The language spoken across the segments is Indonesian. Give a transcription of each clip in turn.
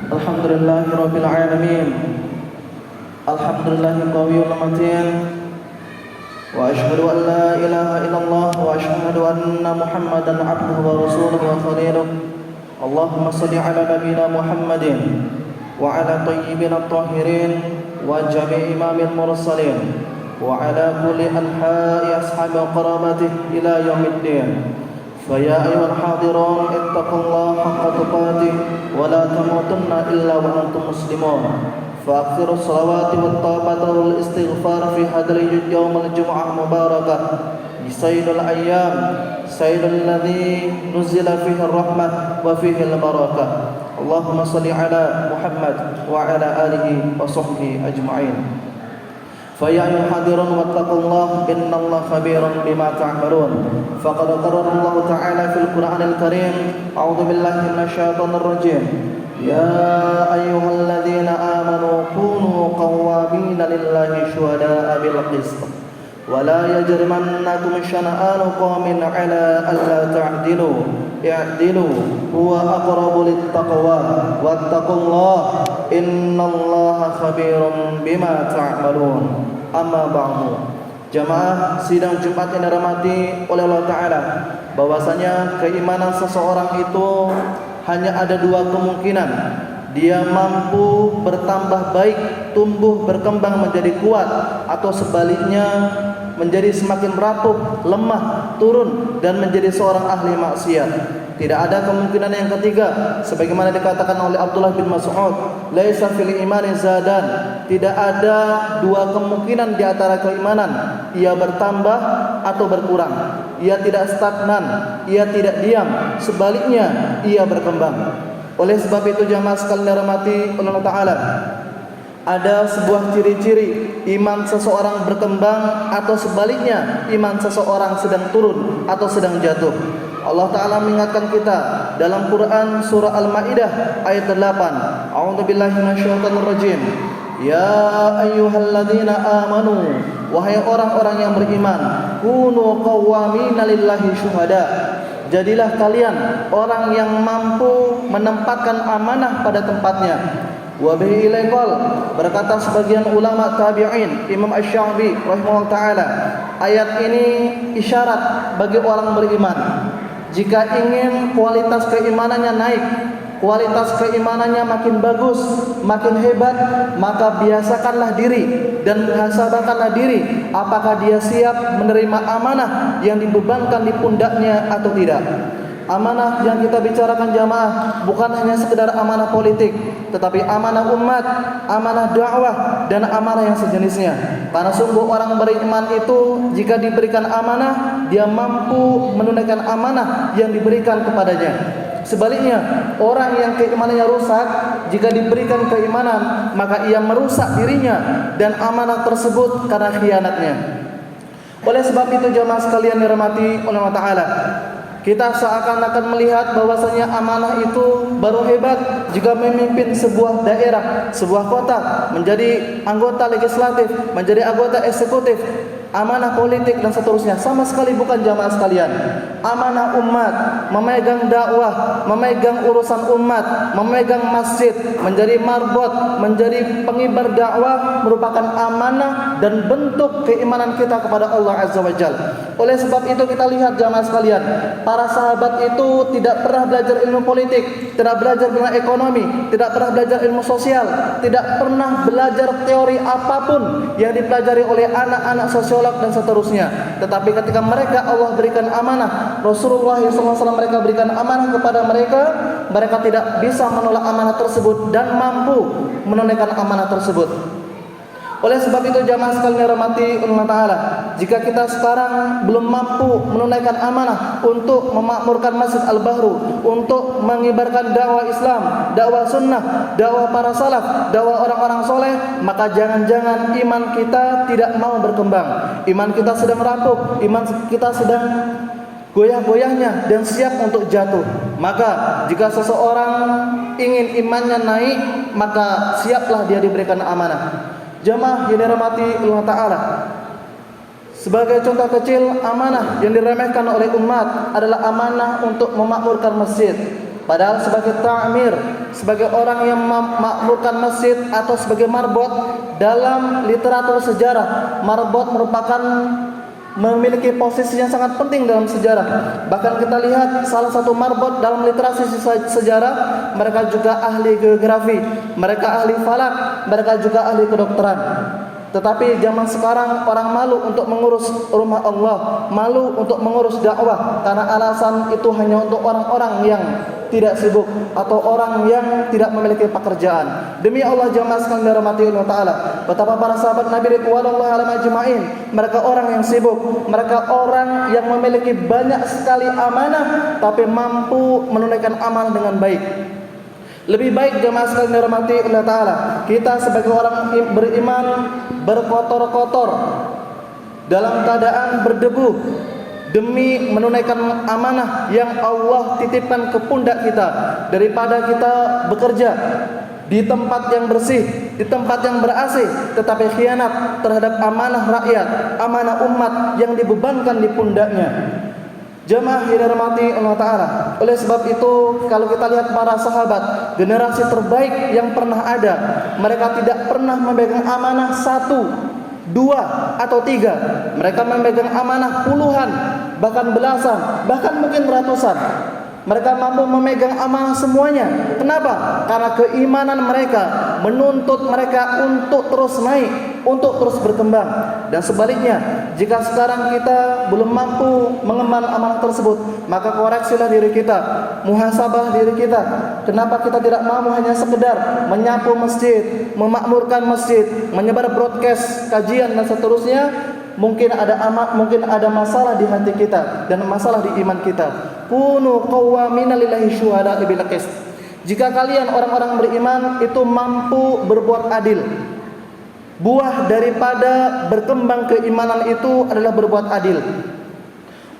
Alhamdulillahi Rabbil Alamin. Alhamdulillahi Qawiyul Matin. Wa ashhadu an la ilaha illallah wa ashhadu anna Muhammadan abduhu wa rasuluhu wa khaliluh. Allahumma salli ala nabiyyina Muhammadin wa ala tayyibin at-tahirin wa jami'i imamil mursalin wa ala kulli anha'i ashabi qarabatih ila yaumiddin. فيا أيها الحاضرون اتقوا الله حق تقاته ولا تموتن إلا وأنتم مسلمون فأكثروا الصلوات والتوبة والاستغفار في هذا يوم الجمعة المباركة سيد الأيام سيد الذي نزل فيه الرحمة وفيه البركة اللهم صل على محمد وعلى آله وصحبه أجمعين فيا أيها الحاضرون واتقوا الله إن الله خبير بما تعملون فقد قرر الله تعالى في القرآن الكريم أعوذ بالله من الشيطان الرجيم يا أيها الذين آمنوا كونوا قوامين لله شهداء بالقسط ولا يجرمنكم شنآن قوم على ألا تعدلوا اعدلوا هو أقرب للتقوى واتقوا الله إن الله خبير بما تعملون أما بعد. Jamaah sidang Jumat yang dirahmati oleh Allah Ta'ala, bahwasanya keimanan seseorang itu hanya ada dua kemungkinan. Dia mampu bertambah baik, tumbuh, berkembang menjadi kuat, atau sebaliknya menjadi semakin rapuh, lemah, turun, dan menjadi seorang ahli maksiat. Tidak ada kemungkinan yang ketiga, sebagaimana dikatakan oleh Abdullah bin Mas'ud, laisa fil imani zadan. Tidak ada dua kemungkinan di antara keimanan, ia bertambah atau berkurang. Ia tidak stagnan, ia tidak diam, sebaliknya ia berkembang. Oleh sebab itu jamaah sekalian dirahmati Allah Ta'ala, ada sebuah ciri-ciri iman seseorang berkembang atau sebaliknya iman seseorang sedang turun atau sedang jatuh. Allah Ta'ala mengingatkan kita dalam Quran surah Al-Ma'idah ayat 8. A'udzubillahi minasyaitonirrajim. Ya ayyuhalladzina amanu, wahai orang-orang yang beriman, kunu qawwamina lillahi syuhada. Jadilah kalian orang yang mampu menempatkan amanah pada tempatnya. Wa bihi ilaikal, berkata sebagian ulama tabi'in, Imam Asy-Sya'bi rahimahullah taala, ayat ini isyarat bagi orang beriman. Jika ingin kualitas keimanannya naik, kualitas keimanannya makin bagus, makin hebat, maka biasakanlah diri dan muhasabahkanlah diri apakah dia siap menerima amanah yang dibebankan di pundaknya atau tidak. Amanah yang kita bicarakan jamaah bukan hanya sekedar amanah politik, tetapi amanah umat, amanah dakwah, dan amanah yang sejenisnya. Karena sungguh orang beriman itu jika diberikan amanah, dia mampu menunaikan amanah yang diberikan kepadanya. Sebaliknya, orang yang keimanannya rusak, jika diberikan keimanan, maka ia merusak dirinya dan amanah tersebut karena khianatnya. Oleh sebab itu jamaah sekalian dirahmati oleh Allah Ta'ala, kita seakan-akan melihat bahwasanya amanah itu baru hebat jika memimpin sebuah daerah, sebuah kota, menjadi anggota legislatif, menjadi anggota eksekutif, amanah politik dan seterusnya. Sama sekali bukan jamaah sekalian. Amanah umat, memegang dakwah, memegang urusan umat, memegang masjid, menjadi marbot, menjadi pengibar dakwah merupakan amanah dan bentuk keimanan kita kepada Allah Azza wa Jalla. Oleh sebab itu kita lihat jamaah sekalian, para sahabat itu tidak pernah belajar ilmu politik, tidak belajar tentang ekonomi, tidak pernah belajar ilmu sosial, tidak pernah belajar teori apapun yang dipelajari oleh anak-anak sosiolog dan seterusnya. Tetapi ketika mereka Allah berikan amanah, Rasulullah SAW mereka berikan amanah kepada mereka, mereka tidak bisa menolak amanah tersebut dan mampu menunaikan amanah tersebut. Oleh sebab itu jamaah sekalian dirahmati Allah Ta'ala, jika kita sekarang belum mampu menunaikan amanah untuk memakmurkan Masjid Al-Bahru, untuk mengibarkan dakwah Islam, dakwah sunnah, dakwah para salaf, dakwah orang-orang soleh, maka jangan-jangan iman kita tidak mau berkembang. Iman kita sedang rapuh, iman kita sedang goyah-goyahnya dan siap untuk jatuh. Maka jika seseorang ingin imannya naik, maka siaplah dia diberikan amanah. Jamaah yang dirahmati Allah Ta'ala, sebagai contoh kecil amanah yang diremehkan oleh umat adalah amanah untuk memakmurkan masjid. Padahal sebagai ta'mir, sebagai orang yang memakmurkan masjid atau sebagai marbot, dalam literatur sejarah, marbot merupakan memiliki posisi yang sangat penting dalam sejarah. Bahkan kita lihat salah satu marbot dalam literasi sejarah, mereka juga ahli geografi, mereka ahli falak, mereka juga ahli kedokteran. Tetapi zaman sekarang orang malu untuk mengurus rumah Allah, malu untuk mengurus dakwah, karena alasan itu hanya untuk orang-orang yang tidak sibuk atau orang yang tidak memiliki pekerjaan. Demi Allah jamaah sekalian dirahmati Allah Ta'ala, betapa para sahabat Nabi radhiyallahu anhum ajma'in, mereka orang yang sibuk, mereka orang yang memiliki banyak sekali amanah tapi mampu menunaikan amal dengan baik. Lebih baik jamaah sekalian dirahmati Allah Ta'ala, kita sebagai orang beriman berkotor-kotor dalam keadaan berdebu demi menunaikan amanah yang Allah titipkan ke pundak kita, daripada kita bekerja di tempat yang bersih, di tempat yang ber-AC, tetapi khianat terhadap amanah rakyat, amanah umat yang dibebankan di pundaknya. Jamaah yang dirahmati Allah Ta'ala, oleh sebab itu kalau kita lihat para sahabat, generasi terbaik yang pernah ada, mereka tidak pernah memegang amanah 1, 2, atau 3. Mereka memegang amanah puluhan, bahkan belasan, bahkan mungkin ratusan. Mereka mampu memegang amanah semuanya. Kenapa? Karena keimanan mereka menuntut mereka untuk terus naik, untuk terus berkembang. Dan sebaliknya, jika sekarang kita belum mampu mengemban amanah tersebut, maka koreksilah diri kita, muhasabah diri kita. Kenapa kita tidak mampu hanya sekedar menyapu masjid, memakmurkan masjid, menyebar broadcast kajian dan seterusnya? Mungkin ada masalah di hati kita dan masalah di iman kita. Kunu qawwamina lillahi syuhada'a bil qist. Jika kalian orang-orang beriman itu mampu berbuat adil, buah daripada berkembang keimanan itu adalah berbuat adil.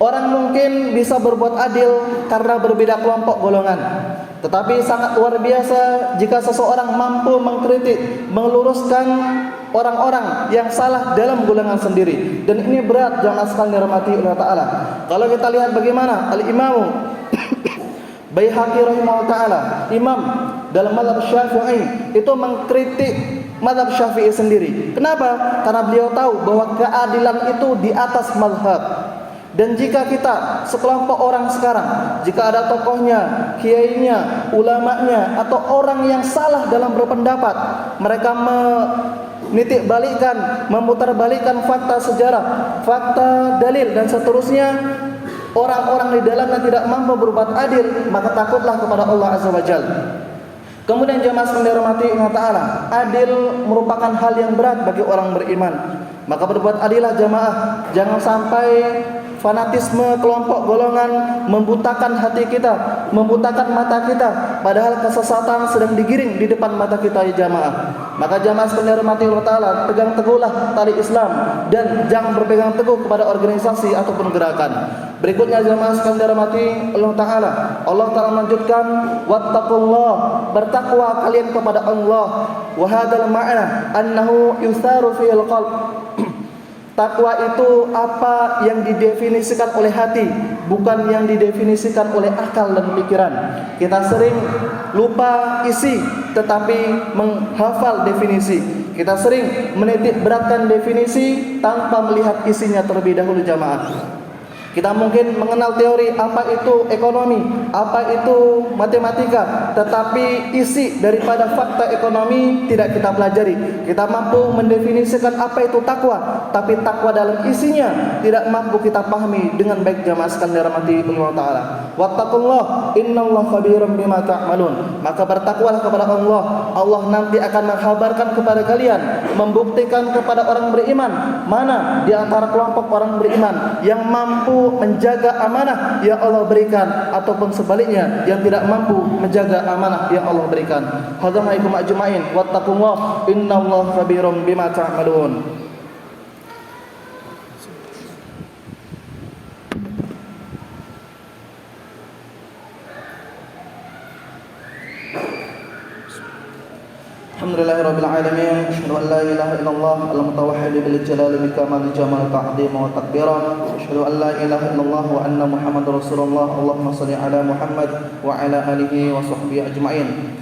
Orang mungkin bisa berbuat adil karena berbeda kelompok golongan, tetapi sangat luar biasa jika seseorang mampu mengkritik, meluruskan orang-orang yang salah dalam golongan sendiri. Dan ini berat jamaah sekalian dirahmati Allah Ta'ala. Kalau kita lihat bagaimana Al-Imam Baihaqi rahimahullah ta'ala, imam dalam mazhab Syafi'i, itu mengkritik mazhab Syafi'i sendiri. Kenapa? Karena beliau tahu bahwa keadilan itu di atas mazhab. Dan jika kita sekelompok orang sekarang, jika ada tokohnya, kiainya, ulamanya, atau orang yang salah dalam berpendapat, mereka menitik balikkan, memutar balikkan fakta sejarah, fakta dalil dan seterusnya, orang-orang di dalamnya tidak mampu berbuat adil, maka takutlah kepada Allah Azza wa Jalla. Kemudian jamaah sekalian dirahmati Allah Ta'ala, adil merupakan hal yang berat bagi orang beriman. Maka berbuat adillah jamaah, jangan sampai fanatisme kelompok golongan membutakan hati kita, membutakan mata kita, padahal kesesatan sedang digiring di depan mata kita ya jamaah. Maka jamaah sekalian dirahmati Allah Ta'ala, pegang teguhlah tali Islam dan jangan berpegang teguh kepada organisasi ataupun gerakan. Berikutnya jamaah sekalian dirahmati Allah Ta'ala, Allah Ta'ala melanjutkan, wattaqullah, bertakwa kalian kepada Allah. Wa hadzal ma'na annahu yusaru fil qalb. Takwa itu apa yang didefinisikan oleh hati, bukan yang didefinisikan oleh akal dan pikiran. Kita sering lupa isi tetapi menghafal definisi. Kita sering menitik beratkan definisi tanpa melihat isinya terlebih dahulu jamaah. Kita mungkin mengenal teori apa itu ekonomi, apa itu matematika, tetapi isi daripada fakta ekonomi tidak kita pelajari. Kita mampu mendefinisikan apa itu takwa, tapi takwa dalam isinya tidak mampu kita pahami dengan baik. Jamaah sekalian dirahmati Allah Ta'ala. Wattaqullah innallaha khabirum bima ta'malun. Maka bertakwalah kepada Allah. Allah nanti akan mengkhabarkan kepada kalian, membuktikan kepada orang beriman mana di antara kelompok orang beriman yang mampu menjaga amanah yang Allah berikan, ataupun sebaliknya yang tidak mampu menjaga amanah yang Allah berikan. Hadzahikum ajmain wattaqullah innallaha khabirum bima ta'malun. Alhamdulillahirabbil alamin, asyhadu an la ilaha illallah al-mutawahhid bil jalali bil kamal jamal ta'dhim wa takbiran, asyhadu an la ilaha illallah wa anna muhammadar rasulullah. Allahumma shalli ala Muhammad wa ala alihi wa sahbihi ajma'in.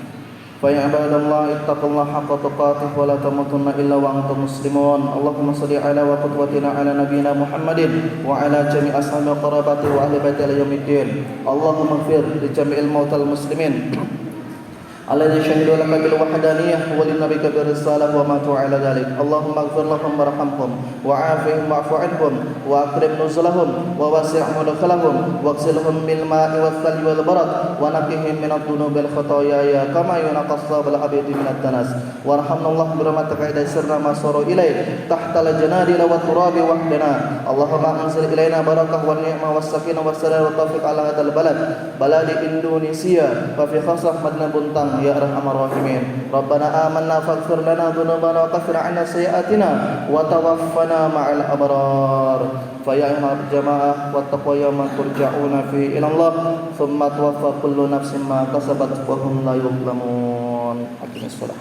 Fa ya ibadallah ittaqullaha haqqa tuqatih wa la tamutunna illa wa antum muslimun. Allahumma shalli ala wa qudwatina ala nabiyyina Muhammadin wa ala jami' ashabi qarabati wa ahli baiti ila yaumiddin. Allahumma ighfir li jami'il mautal muslimin الذي شهدوا لك بالوحدانية ولنبيك بالرسالة وماتوا على ذلك. اللهم اغفر لهم وارحمهم وعافهم واعف عنهم واكرم نزلهم ووسع مدخلهم واغسلهم بالماء والثلج والبرد ونقهم من الذنوب والخطايا كما ينقى الثوب الأبيض من الدنس. وارحمنا الله برحمتك إذا سرنا ما صاروا إليه تحت الجنادل والتراب وحدنا. اللهم انزل إلينا بركة والنعمة والسكينة والسلام والتوفيق على هذا البلد بلد إندونيسيا وفي خاصة مدينة بنتان يا أرحم الراحمين. ربنا آمنا فاغفر لنا ذنوبنا وكفر عنا سيئاتنا وتوفنا مع الأبرار. فيا أيها الجماعة واتقوا يوما ترجعون فيه إلى الله ثم توفى كل نفس ما كسبت وهم لا يظلمون. أقم الصلاة.